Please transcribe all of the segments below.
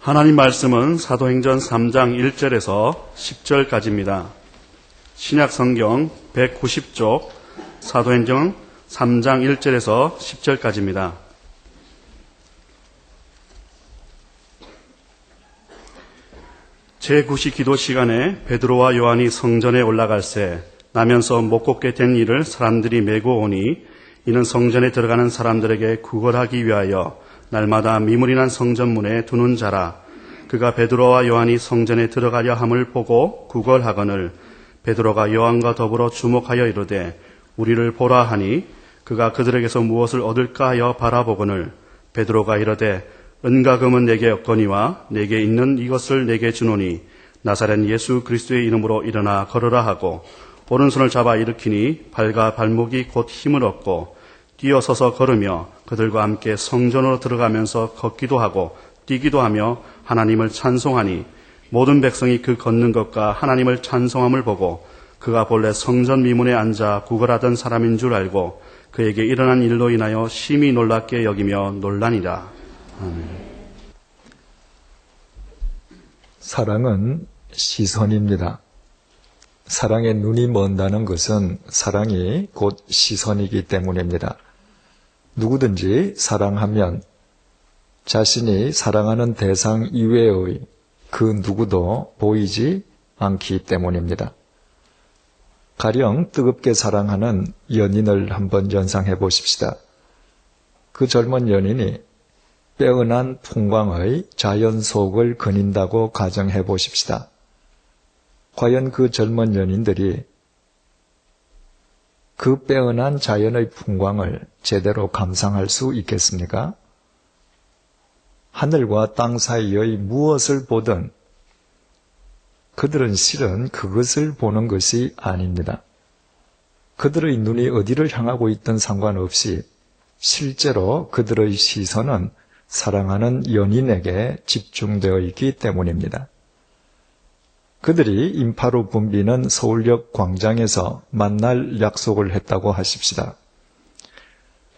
하나님 말씀은 사도행전 3장 1절에서 10절까지입니다. 신약 성경 190쪽 사도행전 3장 1절에서 10절까지입니다. 제9시 기도 시간에 베드로와 요한이 성전에 올라갈새 나면서 못 걷게 된 이를 사람들이 메고 오니 이는 성전에 들어가는 사람들에게 구걸하기 위하여 날마다 미물이 난 성전문에 두는 자라. 그가 베드로와 요한이 성전에 들어가려 함을 보고 구걸하거늘 베드로가 요한과 더불어 주목하여 이르되 우리를 보라 하니 그가 그들에게서 무엇을 얻을까 하여 바라보거늘 베드로가 이르되 은과 금은 내게 없거니와 내게 있는 이것을 내게 주노니 나사렛 예수 그리스도의 이름으로 일어나 걸으라 하고 오른손을 잡아 일으키니 발과 발목이 곧 힘을 얻고 뛰어서서 걸으며 그들과 함께 성전으로 들어가면서 걷기도 하고 뛰기도 하며 하나님을 찬송하니 모든 백성이 그 걷는 것과 하나님을 찬송함을 보고 그가 본래 성전 미문에 앉아 구걸하던 사람인 줄 알고 그에게 일어난 일로 인하여 심히 놀랍게 여기며 놀라니라. 아멘. 사랑은 시선입니다. 사랑의 눈이 먼다는 것은 사랑이 곧 시선이기 때문입니다. 누구든지 사랑하면 자신이 사랑하는 대상 이외의 그 누구도 보이지 않기 때문입니다. 가령 뜨겁게 사랑하는 연인을 한번 연상해 보십시다. 그 젊은 연인이 빼어난 풍광의 자연 속을 거닌다고 가정해 보십시다. 과연 그 젊은 연인들이 그 빼어난 자연의 풍광을 제대로 감상할 수 있겠습니까? 하늘과 땅 사이의 무엇을 보든 그들은 실은 그것을 보는 것이 아닙니다. 그들의 눈이 어디를 향하고 있든 상관없이 실제로 그들의 시선은 사랑하는 연인에게 집중되어 있기 때문입니다. 그들이 인파로 붐비는 서울역 광장에서 만날 약속을 했다고 하십시다.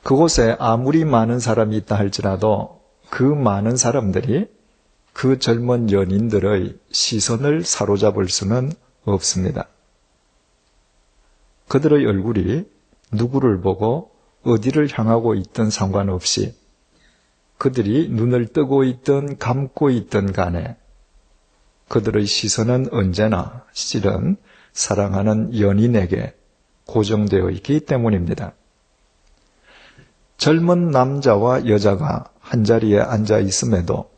그곳에 아무리 많은 사람이 있다 할지라도 그 많은 사람들이 그 젊은 연인들의 시선을 사로잡을 수는 없습니다. 그들의 얼굴이 누구를 보고 어디를 향하고 있든 상관없이 그들이 눈을 뜨고 있든 감고 있든 간에 그들의 시선은 언제나 실은 사랑하는 연인에게 고정되어 있기 때문입니다. 젊은 남자와 여자가 한자리에 앉아 있음에도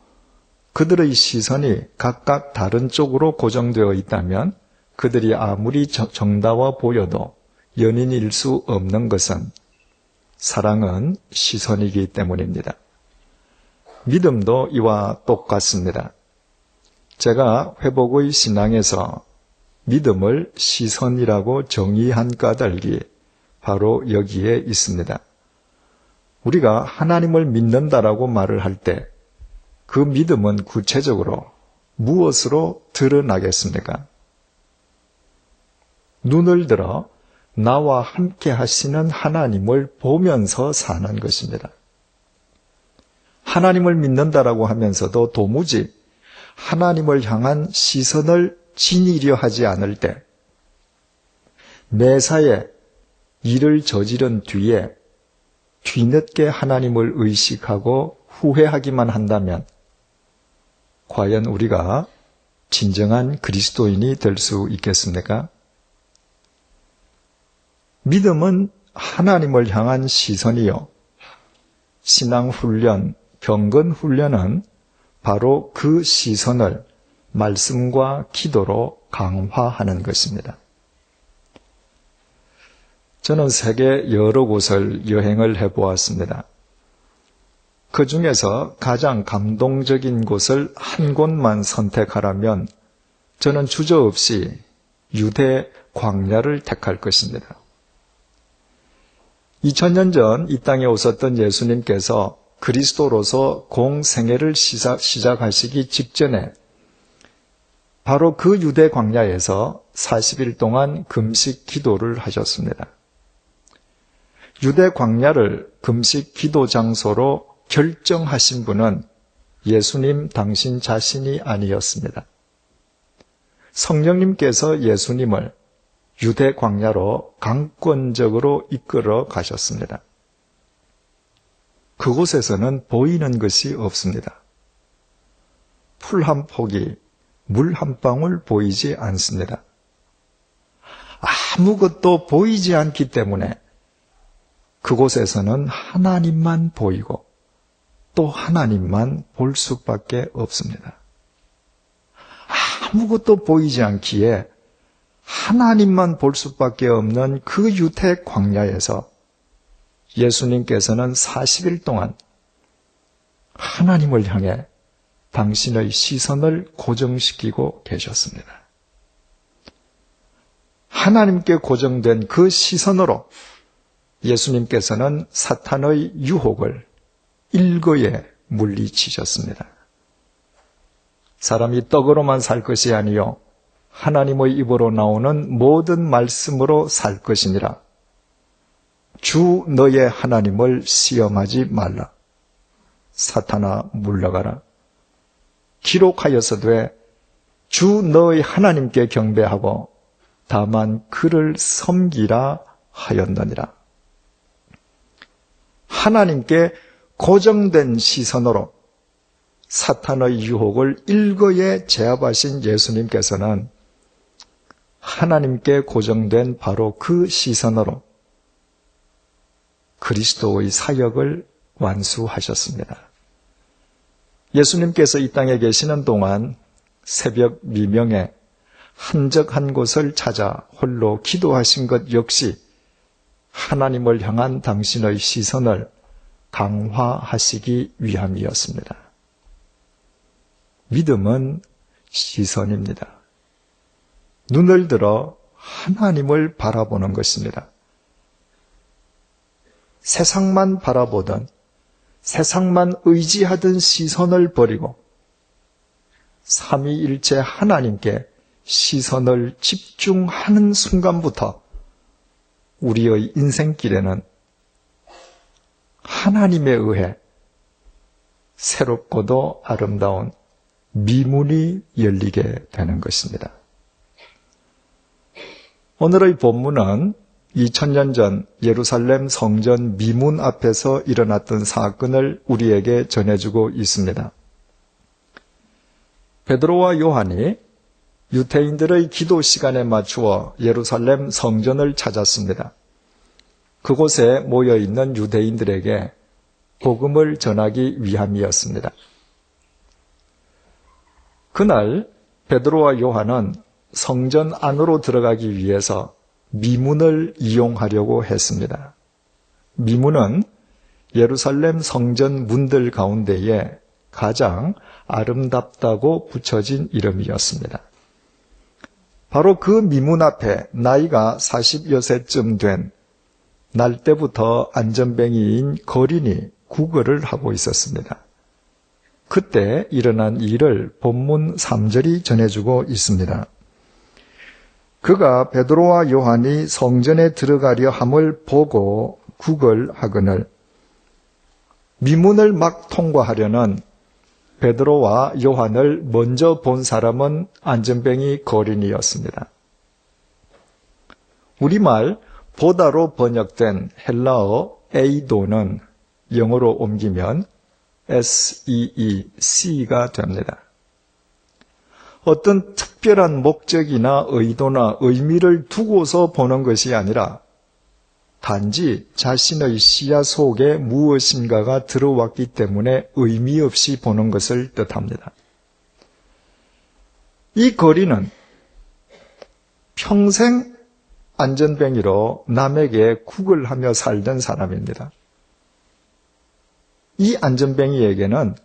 그들의 시선이 각각 다른 쪽으로 고정되어 있다면 그들이 아무리 정다워 보여도 연인일 수 없는 것은 사랑은 시선이기 때문입니다. 믿음도 이와 똑같습니다. 제가 회복의 신앙에서 믿음을 시선이라고 정의한 까닭이 바로 여기에 있습니다. 우리가 하나님을 믿는다라고 말을 할 때 그 믿음은 구체적으로 무엇으로 드러나겠습니까? 눈을 들어 나와 함께 하시는 하나님을 보면서 사는 것입니다. 하나님을 믿는다라고 하면서도 도무지 하나님을 향한 시선을 지니려 하지 않을 때 매사에 일을 저지른 뒤에 뒤늦게 하나님을 의식하고 후회하기만 한다면 과연 우리가 진정한 그리스도인이 될 수 있겠습니까? 믿음은 하나님을 향한 시선이요. 신앙훈련, 경건훈련은 바로 그 시선을 말씀과 기도로 강화하는 것입니다. 저는 세계 여러 곳을 여행을 해보았습니다. 그 중에서 가장 감동적인 곳을 한 곳만 선택하라면 저는 주저없이 유대 광야를 택할 것입니다. 2000년 전 이 땅에 오셨던 예수님께서 그리스도로서 공생애를 시작하시기 직전에 바로 그 유대 광야에서 40일 동안 금식 기도를 하셨습니다. 유대 광야를 금식 기도 장소로 결정하신 분은 예수님 당신 자신이 아니었습니다. 성령님께서 예수님을 유대 광야로 강권적으로 이끌어 가셨습니다. 그곳에서는 보이는 것이 없습니다. 풀 한 폭이, 물 한 방울 보이지 않습니다. 아무것도 보이지 않기 때문에 그곳에서는 하나님만 보이고 또 하나님만 볼 수밖에 없습니다. 아무것도 보이지 않기에 하나님만 볼 수밖에 없는 그 유대 광야에서 예수님께서는 40일 동안 하나님을 향해 당신의 시선을 고정시키고 계셨습니다. 하나님께 고정된 그 시선으로 예수님께서는 사탄의 유혹을 일거에 물리치셨습니다. 사람이 떡으로만 살 것이 아니요 하나님의 입으로 나오는 모든 말씀으로 살 것이니라. 주 너의 하나님을 시험하지 말라. 사탄아 물러가라. 기록하여서되 주 너의 하나님께 경배하고 다만 그를 섬기라 하였느니라. 하나님께 고정된 시선으로 사탄의 유혹을 일거에 제압하신 예수님께서는 하나님께 고정된 바로 그 시선으로 그리스도의 사역을 완수하셨습니다. 예수님께서 이 땅에 계시는 동안 새벽 미명에 한적한 곳을 찾아 홀로 기도하신 것 역시 하나님을 향한 당신의 시선을 강화하시기 위함이었습니다. 믿음은 시선입니다. 눈을 들어 하나님을 바라보는 것입니다. 세상만 바라보던, 세상만 의지하던 시선을 버리고 삼위일체 하나님께 시선을 집중하는 순간부터 우리의 인생길에는 하나님에 의해 새롭고도 아름다운 미문이 열리게 되는 것입니다. 오늘의 본문은 2000년 전 예루살렘 성전 미문 앞에서 일어났던 사건을 우리에게 전해주고 있습니다. 베드로와 요한이 유대인들의 기도 시간에 맞추어 예루살렘 성전을 찾았습니다. 그곳에 모여있는 유대인들에게 복음을 전하기 위함이었습니다. 그날 베드로와 요한은 성전 안으로 들어가기 위해서 미문을 이용하려고 했습니다. 미문은 예루살렘 성전 문들 가운데에 가장 아름답다고 붙여진 이름이었습니다. 바로 그 미문 앞에 나이가 40여 세쯤 된 날 때부터 안전뱅이인 거린이 구걸을 하고 있었습니다. 그때 일어난 일을 본문 3절이 전해주고 있습니다. 그가 베드로와 요한이 성전에 들어가려 함을 보고 구걸하거늘 미문을 막 통과하려는 베드로와 요한을 먼저 본 사람은 안전뱅이 거린이었습니다. 우리말 보다로 번역된 헬라어 에이도는 영어로 옮기면 SEEC가 됩니다. 어떤 특별한 목적이나 의도나 의미를 두고서 보는 것이 아니라 단지 자신의 시야 속에 무엇인가가 들어왔기 때문에 의미 없이 보는 것을 뜻합니다. 이 거리는 평생 안전뱅이로 남에게 구걸하며 살던 사람입니다. 이 안전뱅이에게는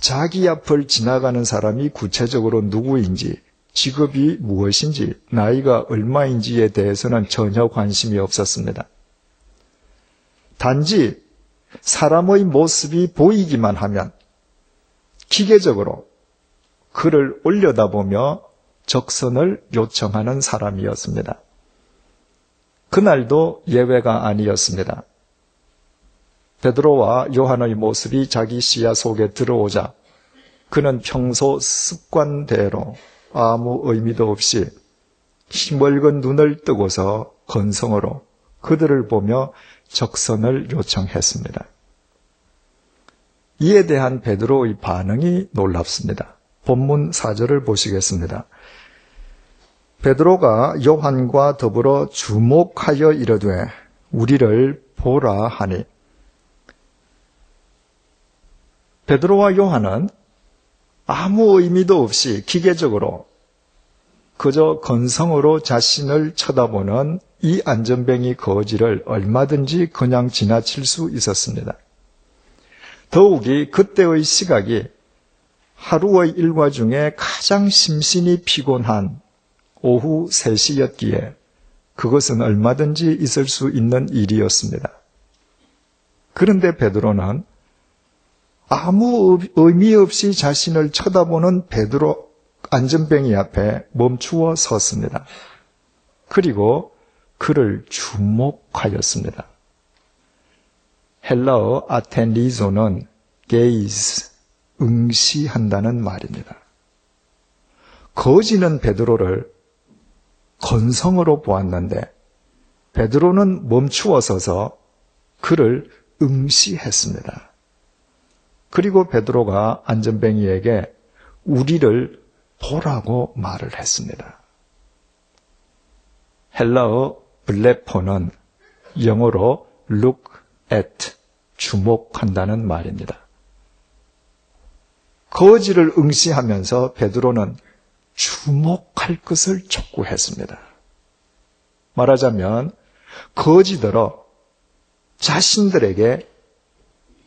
자기 앞을 지나가는 사람이 구체적으로 누구인지, 직업이 무엇인지, 나이가 얼마인지에 대해서는 전혀 관심이 없었습니다. 단지 사람의 모습이 보이기만 하면 기계적으로 글을 올려다보며 적선을 요청하는 사람이었습니다. 그날도 예외가 아니었습니다. 베드로와 요한의 모습이 자기 시야 속에 들어오자 그는 평소 습관대로 아무 의미도 없이 힘을건 눈을 뜨고서 건성으로 그들을 보며 적선을 요청했습니다. 이에 대한 베드로의 반응이 놀랍습니다. 본문 4절을 보시겠습니다. 베드로가 요한과 더불어 주목하여 이르되 우리를 보라 하니, 베드로와 요한은 아무 의미도 없이 기계적으로 그저 건성으로 자신을 쳐다보는 이 안전뱅이 거지를 얼마든지 그냥 지나칠 수 있었습니다. 더욱이 그때의 시각이 하루의 일과 중에 가장 심신이 피곤한 오후 3시였기에 그것은 얼마든지 있을 수 있는 일이었습니다. 그런데 베드로는 아무 의미 없이 자신을 쳐다보는 베드로 안전뱅이 앞에 멈추어 섰습니다. 그리고 그를 주목하였습니다. 헬라어 아텐리조는 gaze, 응시한다는 말입니다. 거지는 베드로를 건성으로 보았는데 베드로는 멈추어 서서 그를 응시했습니다. 그리고 베드로가 안전뱅이에게 우리를 보라고 말을 했습니다. 헬라어 블레포는 영어로 look at, 주목한다는 말입니다. 거지를 응시하면서 베드로는 주목할 것을 촉구했습니다. 말하자면 거지들어 자신들에게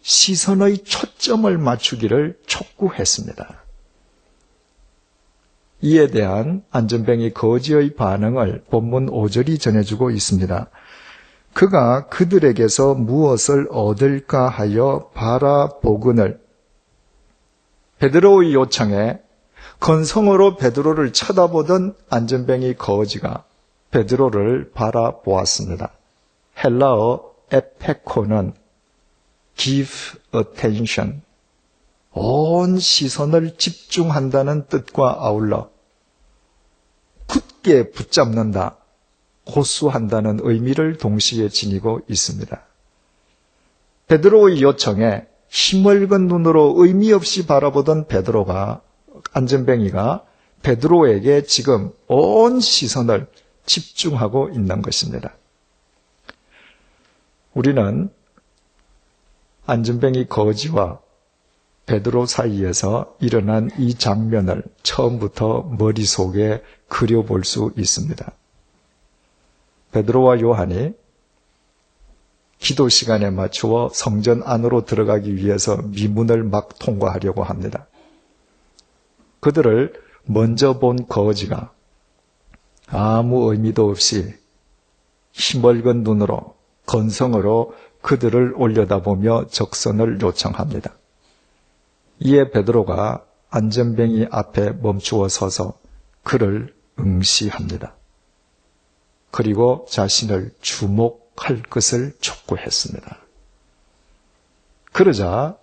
시선의 초점을 맞추기를 촉구했습니다. 이에 대한 안전뱅이 거지의 반응을 본문 5절이 전해주고 있습니다. 그가 그들에게서 무엇을 얻을까 하여 바라보거늘, 베드로의 요청에 건성으로 베드로를 쳐다보던 안전뱅이 거지가 베드로를 바라보았습니다. 헬라어 에페코는 give attention, 온 시선을 집중한다는 뜻과 아울러 굳게 붙잡는다, 호수한다는 의미를 동시에 지니고 있습니다. 베드로의 요청에 힘을건 눈으로 의미 없이 바라보던 안전뱅이가 베드로에게 지금 온 시선을 집중하고 있는 것입니다. 우리는 안전뱅이 거지와 베드로 사이에서 일어난 이 장면을 처음부터 머릿속에 그려볼 수 있습니다. 베드로와 요한이 기도 시간에 맞추어 성전 안으로 들어가기 위해서 미문을 막 통과하려고 합니다. 그들을 먼저 본 거지가 아무 의미도 없이 힘을건 눈으로, 건성으로 그들을 올려다보며 적선을 요청합니다. 이에 베드로가 안전뱅이 앞에 멈추어 서서 그를 응시합니다. 그리고 자신을 주목할 것을 촉구했습니다. 그러자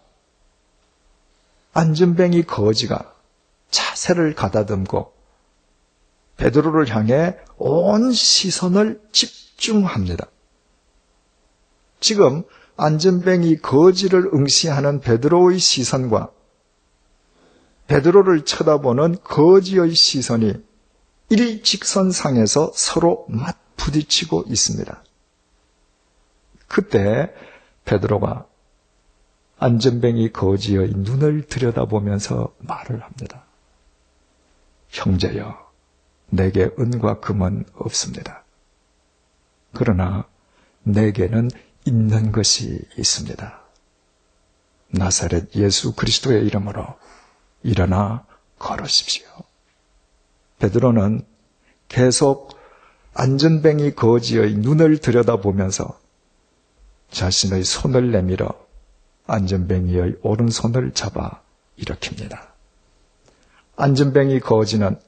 안전뱅이 거지가 자세를 가다듬고 베드로를 향해 온 시선을 집중합니다. 지금 안전뱅이 거지를 응시하는 베드로의 시선과 베드로를 쳐다보는 거지의 시선이 일직선상에서 서로 맞부딪히고 있습니다. 그때 베드로가 안전뱅이 거지의 눈을 들여다보면서 말을 합니다. 형제여, 내게 은과 금은 없습니다. 그러나 내게는 있는 것이 있습니다. 나사렛 예수 그리스도의 이름으로 일어나 걸으십시오. 베드로는 계속 안전뱅이 거지의 눈을 들여다보면서 자신의 손을 내밀어 안전뱅이의 오른손을 잡아 일으킵니다. 안전뱅이 거지는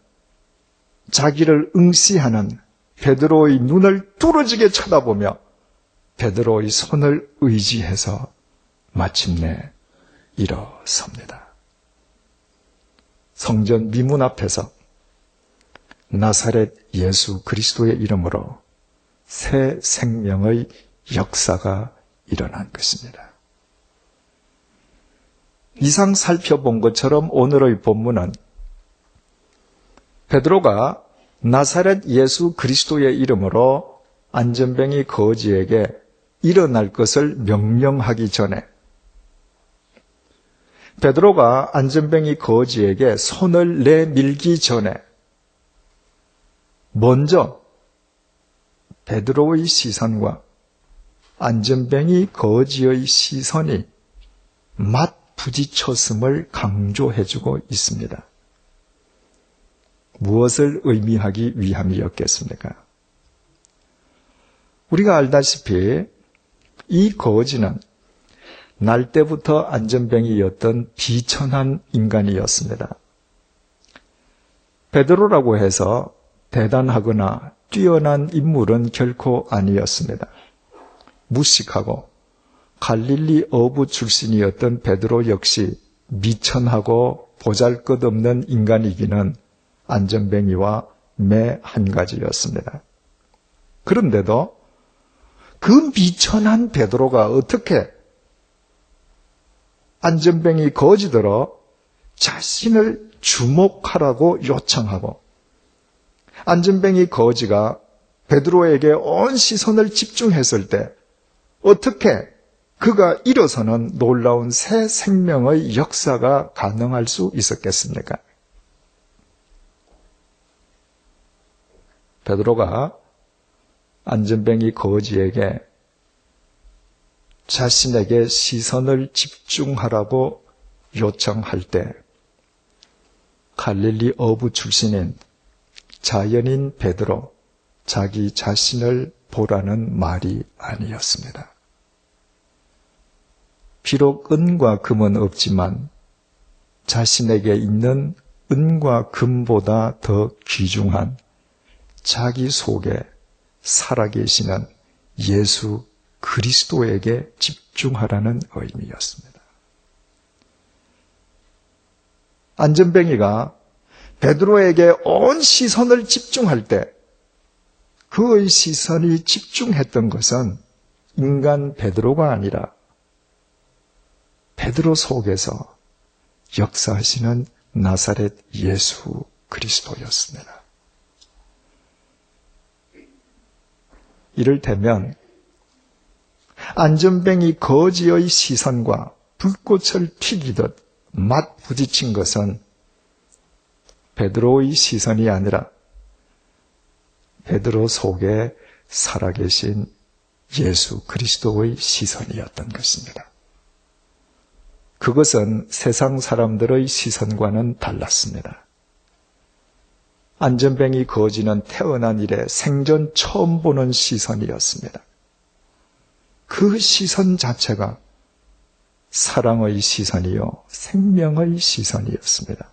자기를 응시하는 베드로의 눈을 뚫어지게 쳐다보며 베드로의 손을 의지해서 마침내 일어섭니다. 성전 미문 앞에서 나사렛 예수 그리스도의 이름으로 새 생명의 역사가 일어난 것입니다. 이상 살펴본 것처럼 오늘의 본문은 베드로가 나사렛 예수 그리스도의 이름으로 안전뱅이 거지에게 일어날 것을 명령하기 전에 베드로가 안전뱅이 거지에게 손을 내밀기 전에 먼저 베드로의 시선과 안전뱅이 거지의 시선이 맞부딪혔음을 강조해주고 있습니다. 무엇을 의미하기 위함이었겠습니까? 우리가 알다시피 이 거지는 날 때부터 안전뱅이였던 비천한 인간이었습니다. 베드로라고 해서 대단하거나 뛰어난 인물은 결코 아니었습니다. 무식하고 갈릴리 어부 출신이었던 베드로 역시 미천하고 보잘것없는 인간이기는 안전뱅이와 매 한 가지였습니다. 그런데도 그 미천한 베드로가 어떻게 안전뱅이 거지들어 자신을 주목하라고 요청하고 안전뱅이 거지가 베드로에게 온 시선을 집중했을 때 어떻게 그가 일어서는 놀라운 새 생명의 역사가 가능할 수 있었겠습니까? 베드로가 안전뱅이 거지에게 자신에게 시선을 집중하라고 요청할 때 갈릴리 어부 출신인 자연인 베드로 자기 자신을 보라는 말이 아니었습니다. 비록 은과 금은 없지만 자신에게 있는 은과 금보다 더 귀중한 자기 속에 살아계시는 예수 그리스도에게 집중하라는 의미였습니다. 안전뱅이가 베드로에게 온 시선을 집중할 때 그의 시선이 집중했던 것은 인간 베드로가 아니라 베드로 속에서 역사하시는 나사렛 예수 그리스도였습니다. 이를테면 안전뱅이 거지의 시선과 불꽃을 튀기듯 맞부딪힌 것은 베드로의 시선이 아니라 베드로 속에 살아계신 예수 그리스도의 시선이었던 것입니다. 그것은 세상 사람들의 시선과는 달랐습니다. 안전뱅이 거지는 태어난 이래 생전 처음 보는 시선이었습니다. 그 시선 자체가 사랑의 시선이요, 생명의 시선이었습니다.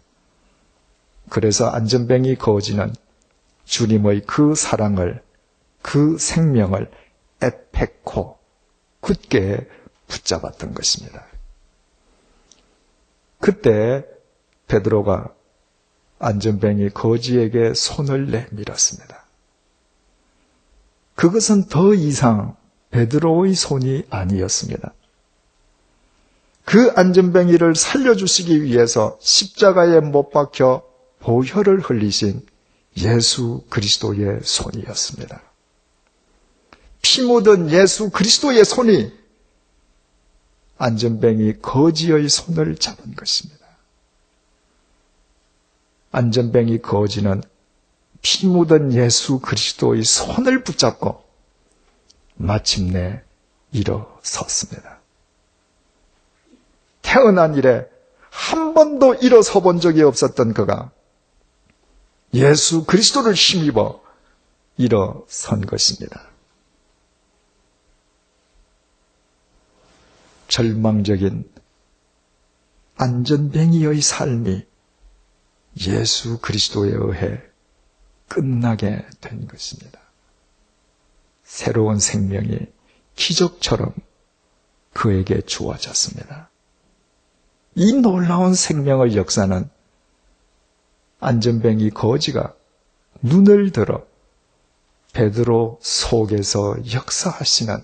그래서 안전뱅이 거지는 주님의 그 사랑을, 그 생명을 에페코, 굳게 붙잡았던 것입니다. 그때 베드로가 안전뱅이 거지에게 손을 내밀었습니다. 그것은 더 이상 베드로의 손이 아니었습니다. 그 안전뱅이를 살려주시기 위해서 십자가에 못 박혀 보혈을 흘리신 예수 그리스도의 손이었습니다. 피 묻은 예수 그리스도의 손이 안전뱅이 거지의 손을 잡은 것입니다. 안전뱅이 거지는 피 묻은 예수 그리스도의 손을 붙잡고 마침내 일어섰습니다. 태어난 이래 한 번도 일어서 본 적이 없었던 그가 예수 그리스도를 힘입어 일어선 것입니다. 절망적인 안전뱅이의 삶이 예수 그리스도에 의해 끝나게 된 것입니다. 새로운 생명이 기적처럼 그에게 주어졌습니다. 이 놀라운 생명의 역사는 안전뱅이 거지가 눈을 들어 베드로 속에서 역사하시는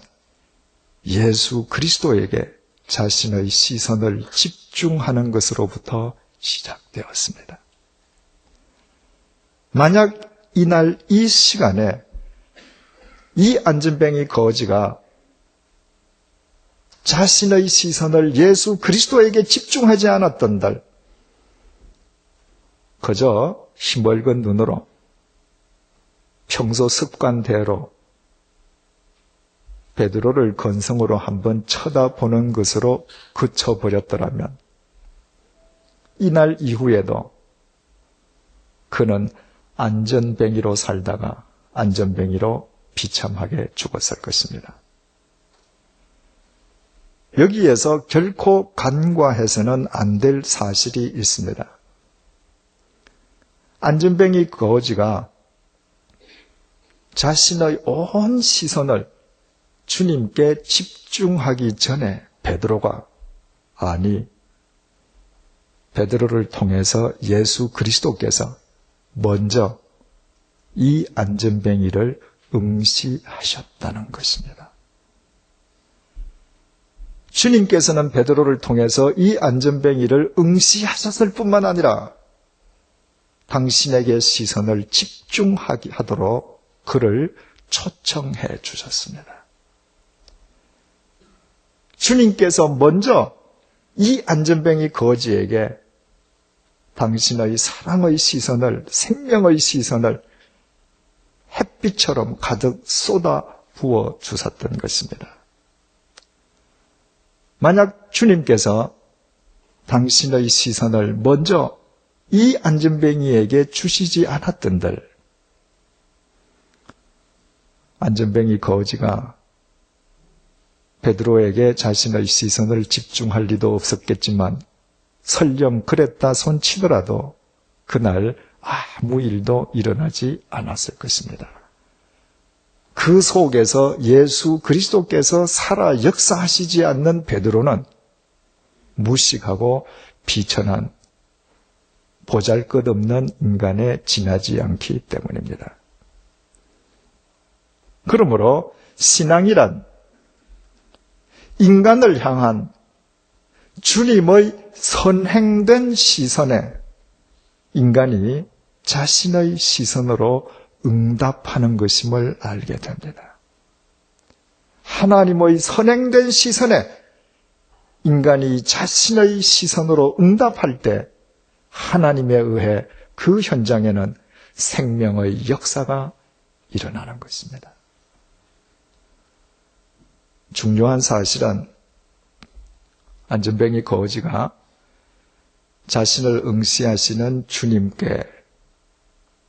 예수 그리스도에게 자신의 시선을 집중하는 것으로부터 시작되었습니다. 만약 이날 이 시간에 이 안전뱅이 거지가 자신의 시선을 예수 그리스도에게 집중하지 않았던들, 그저 힘멀건 눈으로 평소 습관대로 베드로를 건성으로 한번 쳐다보는 것으로 그쳐버렸더라면 이날 이후에도 그는 안전뱅이로 살다가 안전뱅이로 비참하게 죽었을 것입니다. 여기에서 결코 간과해서는 안 될 사실이 있습니다. 안전뱅이 거지가 자신의 온 시선을 주님께 집중하기 전에 베드로가, 아니 베드로를 통해서 예수 그리스도께서 먼저 이 안전뱅이를 응시하셨다는 것입니다. 주님께서는 베드로를 통해서 이 안전뱅이를 응시하셨을 뿐만 아니라 당신에게 시선을 집중하게 하도록 그를 초청해 주셨습니다. 주님께서 먼저 이 안전뱅이 거지에게 당신의 사랑의 시선을, 생명의 시선을 햇빛처럼 가득 쏟아 부어 주셨던 것입니다. 만약 주님께서 당신의 시선을 먼저 이 안전뱅이에게 주시지 않았던들, 안전뱅이 거지가 베드로에게 자신의 시선을 집중할 리도 없었겠지만 설령 그랬다 손치더라도 그날 아무 일도 일어나지 않았을 것입니다. 그 속에서 예수 그리스도께서 살아 역사하시지 않는 베드로는 무식하고 비천한 보잘것없는 인간에 지나지 않기 때문입니다. 그러므로 신앙이란 인간을 향한 주님의 선행된 시선에 인간이 자신의 시선으로 응답하는 것임을 알게 됩니다. 하나님의 선행된 시선에 인간이 자신의 시선으로 응답할 때 하나님에 의해 그 현장에는 생명의 역사가 일어나는 것입니다. 중요한 사실은 안전뱅이 거지가 자신을 응시하시는 주님께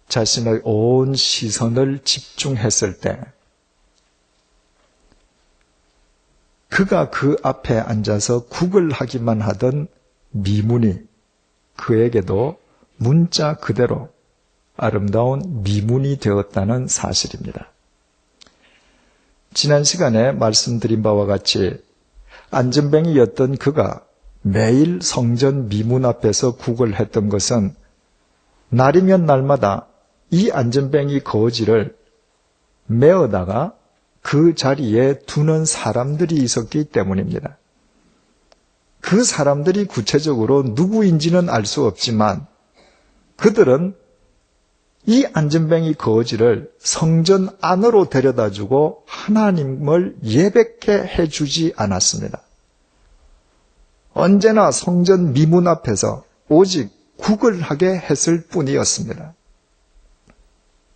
자신의 온 시선을 집중했을 때 그가 그 앞에 앉아서 구걸하기만 하던 미문이 그에게도 문자 그대로 아름다운 미문이 되었다는 사실입니다. 지난 시간에 말씀드린 바와 같이 안전뱅이였던 그가 매일 성전 미문 앞에서 구걸했던 것은 날이면 날마다 이 안전뱅이 거지를 메어다가 그 자리에 두는 사람들이 있었기 때문입니다. 그 사람들이 구체적으로 누구인지는 알 수 없지만 그들은 이 안전뱅이 거지를 성전 안으로 데려다주고 하나님을 예배케 해주지 않았습니다. 언제나 성전 미문 앞에서 오직 구걸하게 했을 뿐이었습니다.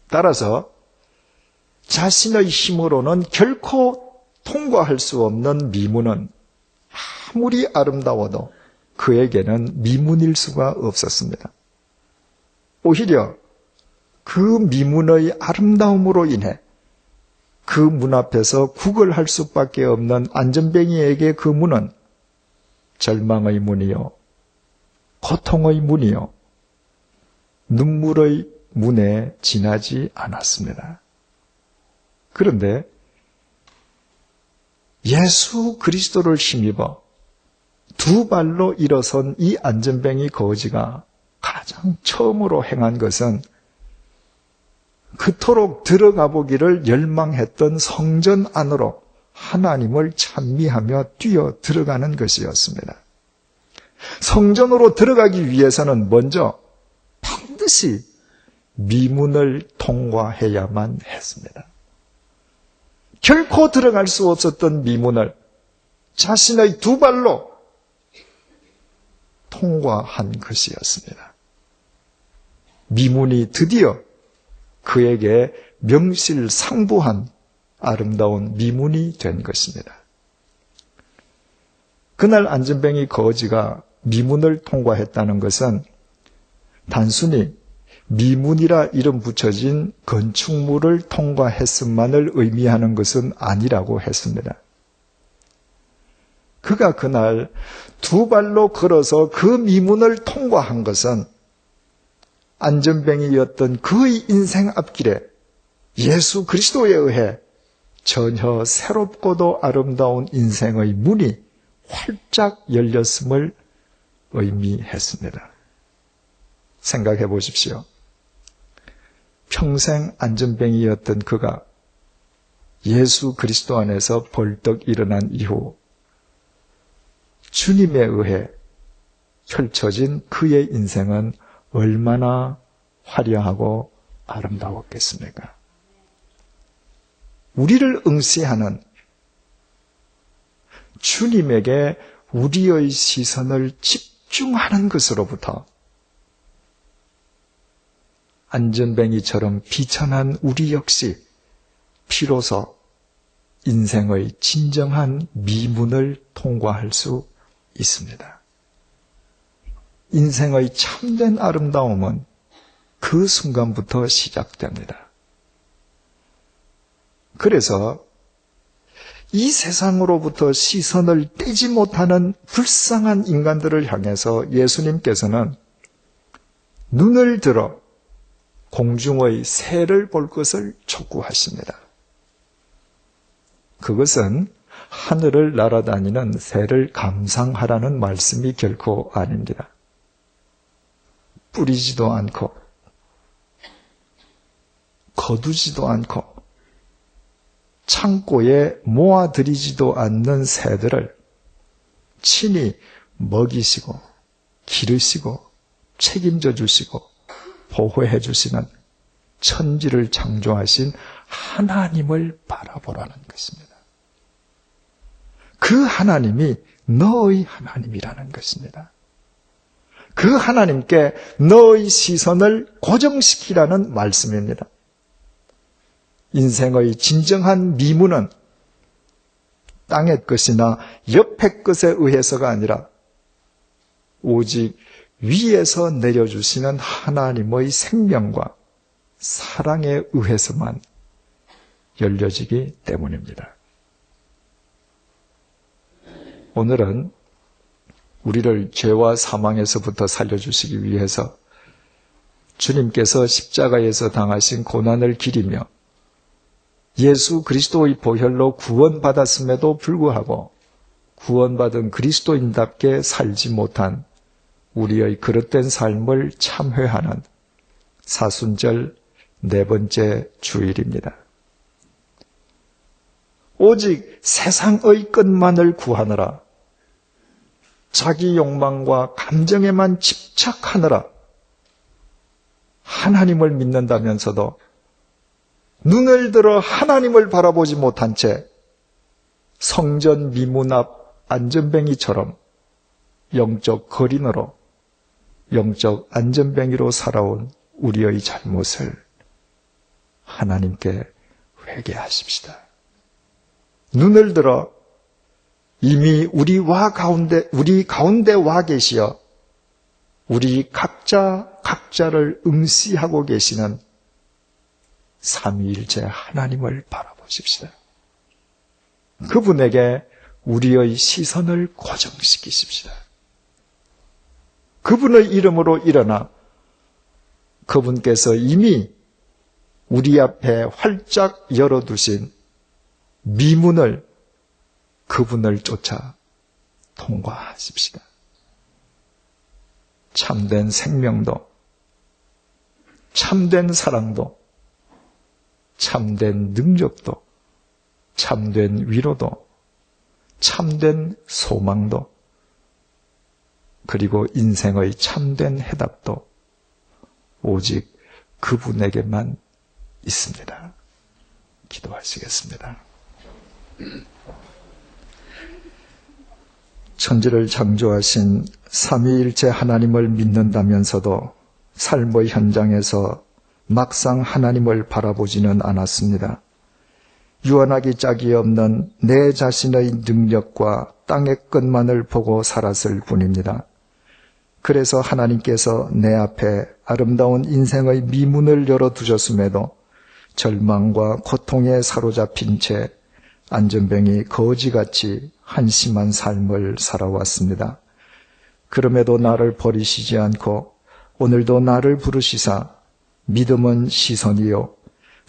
따라서 자신의 힘으로는 결코 통과할 수 없는 미문은 아무리 아름다워도 그에게는 미문일 수가 없었습니다. 오히려 그 미문의 아름다움으로 인해 그 문 앞에서 구걸할 수밖에 없는 안전뱅이에게 그 문은 절망의 문이요, 고통의 문이요, 눈물의 문에 지나지 않았습니다. 그런데 예수 그리스도를 힘입어 두 발로 일어선 이 안전뱅이 거지가 가장 처음으로 행한 것은 그토록 들어가 보기를 열망했던 성전 안으로 하나님을 찬미하며 뛰어 들어가는 것이었습니다. 성전으로 들어가기 위해서는 먼저 반드시 미문을 통과해야만 했습니다. 결코 들어갈 수 없었던 미문을 자신의 두 발로 통과한 것이었습니다. 미문이 드디어 그에게 명실상부한 아름다운 미문이 된 것입니다. 그날 안전뱅이 거지가 미문을 통과했다는 것은 단순히 미문이라 이름 붙여진 건축물을 통과했음만을 의미하는 것은 아니라고 했습니다. 그가 그날 두 발로 걸어서 그 미문을 통과한 것은 안전뱅이였던 그의 인생 앞길에 예수 그리스도에 의해 전혀 새롭고도 아름다운 인생의 문이 활짝 열렸음을 의미했습니다. 생각해 보십시오. 평생 안전뱅이였던 그가 예수 그리스도 안에서 벌떡 일어난 이후 주님에 의해 펼쳐진 그의 인생은 얼마나 화려하고 아름다웠겠습니까? 우리를 응시하는 주님에게 우리의 시선을 집중하는 것으로부터 안전뱅이처럼 비천한 우리 역시 비로소 인생의 진정한 미문을 통과할 수 있습니다. 인생의 참된 아름다움은 그 순간부터 시작됩니다. 그래서 이 세상으로부터 시선을 떼지 못하는 불쌍한 인간들을 향해서 예수님께서는 눈을 들어 공중의 새를 볼 것을 촉구하십니다. 그것은 하늘을 날아다니는 새를 감상하라는 말씀이 결코 아닙니다. 뿌리지도 않고 거두지도 않고 창고에 모아들이지도 않는 새들을 친히 먹이시고 기르시고 책임져 주시고 보호해 주시는 천지를 창조하신 하나님을 바라보라는 것입니다. 그 하나님이 너의 하나님이라는 것입니다. 그 하나님께 너의 시선을 고정시키라는 말씀입니다. 인생의 진정한 미문은 땅의 것이나 옆의 것에 의해서가 아니라 오직 위에서 내려주시는 하나님의 생명과 사랑에 의해서만 열려지기 때문입니다. 오늘은 우리를 죄와 사망에서부터 살려주시기 위해서 주님께서 십자가에서 당하신 고난을 기리며 예수 그리스도의 보혈로 구원받았음에도 불구하고 구원받은 그리스도인답게 살지 못한 우리의 그릇된 삶을 참회하는 사순절 네 번째 주일입니다. 오직 세상의 것만을 구하느라 자기 욕망과 감정에만 집착하느라 하나님을 믿는다면서도 눈을 들어 하나님을 바라보지 못한 채 성전 미문 앞 안전뱅이처럼 영적 거린으로 영적 안전뱅이로 살아온 우리의 잘못을 하나님께 회개하십시다. 눈을 들어 이미 우리 가운데 와 계시어 우리 각자를 응시하고 계시는 삼위일체 하나님을 바라보십시다. 그분에게 우리의 시선을 고정시키십시다. 그분의 이름으로 일어나 그분께서 이미 우리 앞에 활짝 열어두신 미문을 그분을 쫓아 통과하십시다. 참된 생명도, 참된 사랑도, 참된 능력도, 참된 위로도, 참된 소망도, 그리고 인생의 참된 해답도 오직 그분에게만 있습니다. 기도하시겠습니다. 천지를 창조하신 삼위일체 하나님을 믿는다면서도 삶의 현장에서 막상 하나님을 바라보지는 않았습니다. 유언하기 짝이 없는 내 자신의 능력과 땅의 끝만을 보고 살았을 뿐입니다. 그래서 하나님께서 내 앞에 아름다운 인생의 미문을 열어두셨음에도 절망과 고통에 사로잡힌 채 안전병이 거지같이 한심한 삶을 살아왔습니다. 그럼에도 나를 버리시지 않고 오늘도 나를 부르시사 믿음은 시선이요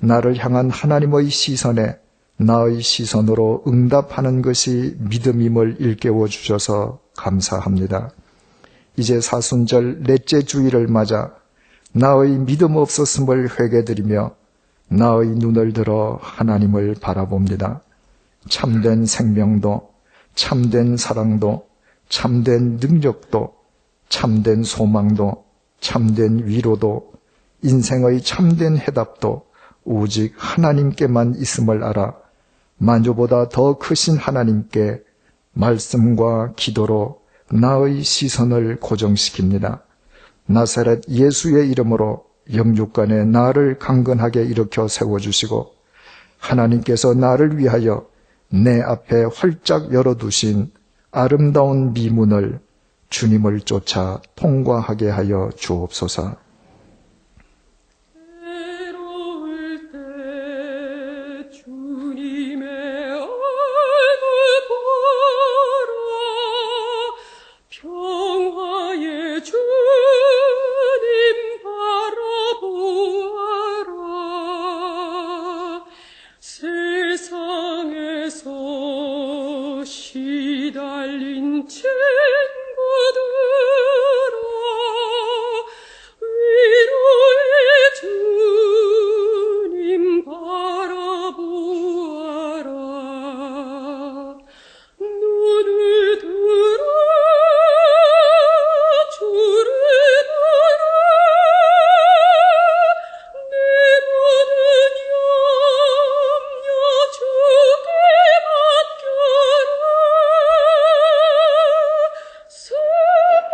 나를 향한 하나님의 시선에 나의 시선으로 응답하는 것이 믿음임을 일깨워 주셔서 감사합니다. 이제 사순절 넷째 주일을 맞아 나의 믿음 없었음을 회개드리며 나의 눈을 들어 하나님을 바라봅니다. 참된 생명도, 참된 사랑도, 참된 능력도, 참된 소망도, 참된 위로도, 인생의 참된 해답도 오직 하나님께만 있음을 알아 만주보다 더 크신 하나님께 말씀과 기도로 나의 시선을 고정시킵니다. 나사렛 예수의 이름으로 영육간에 나를 강건하게 일으켜 세워주시고 하나님께서 나를 위하여 내 앞에 활짝 열어두신 아름다운 미문을 주님을 쫓아 통과하게 하여 주옵소서. 외로울 때 주님의 얼굴 보러 평화의 주님 바라보아라. 세상에서 시달린 친구들아 위로의 주님 바라보아라. 눈을 들어 주를 보라. 내 모든 염려 주께 맡겨라. 새벽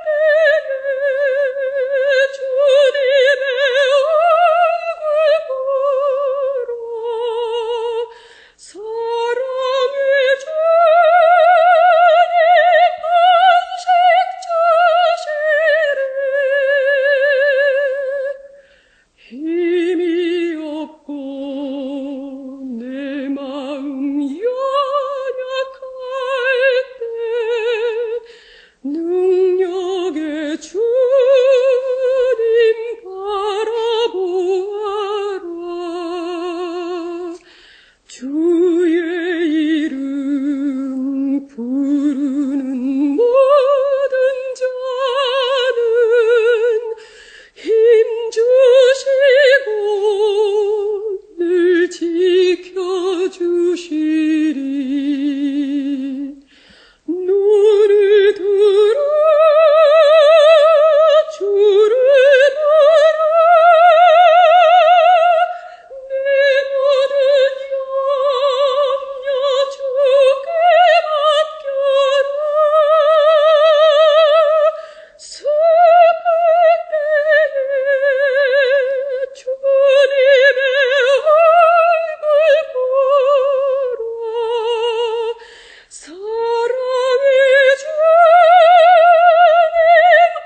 때에 주님의 얼굴 보러 사랑의 주님 반석 주시리. 힘이 없고 내 마음 연약할 때 능력의 주님 바라보아라. 주의 이름 부르는 모든 자는 힘 주시고 늘 지켜주시리. 눈을 들어 주를 보라. 내 모든 염려 주께 맡겨라. 새벽 때에 주님의 얼굴 보러 사랑의 주님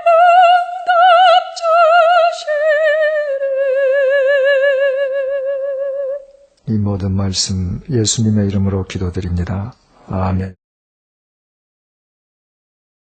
응답 주시리. 이 모든 말씀 예수님의 이름으로 기도드립니다. 아멘.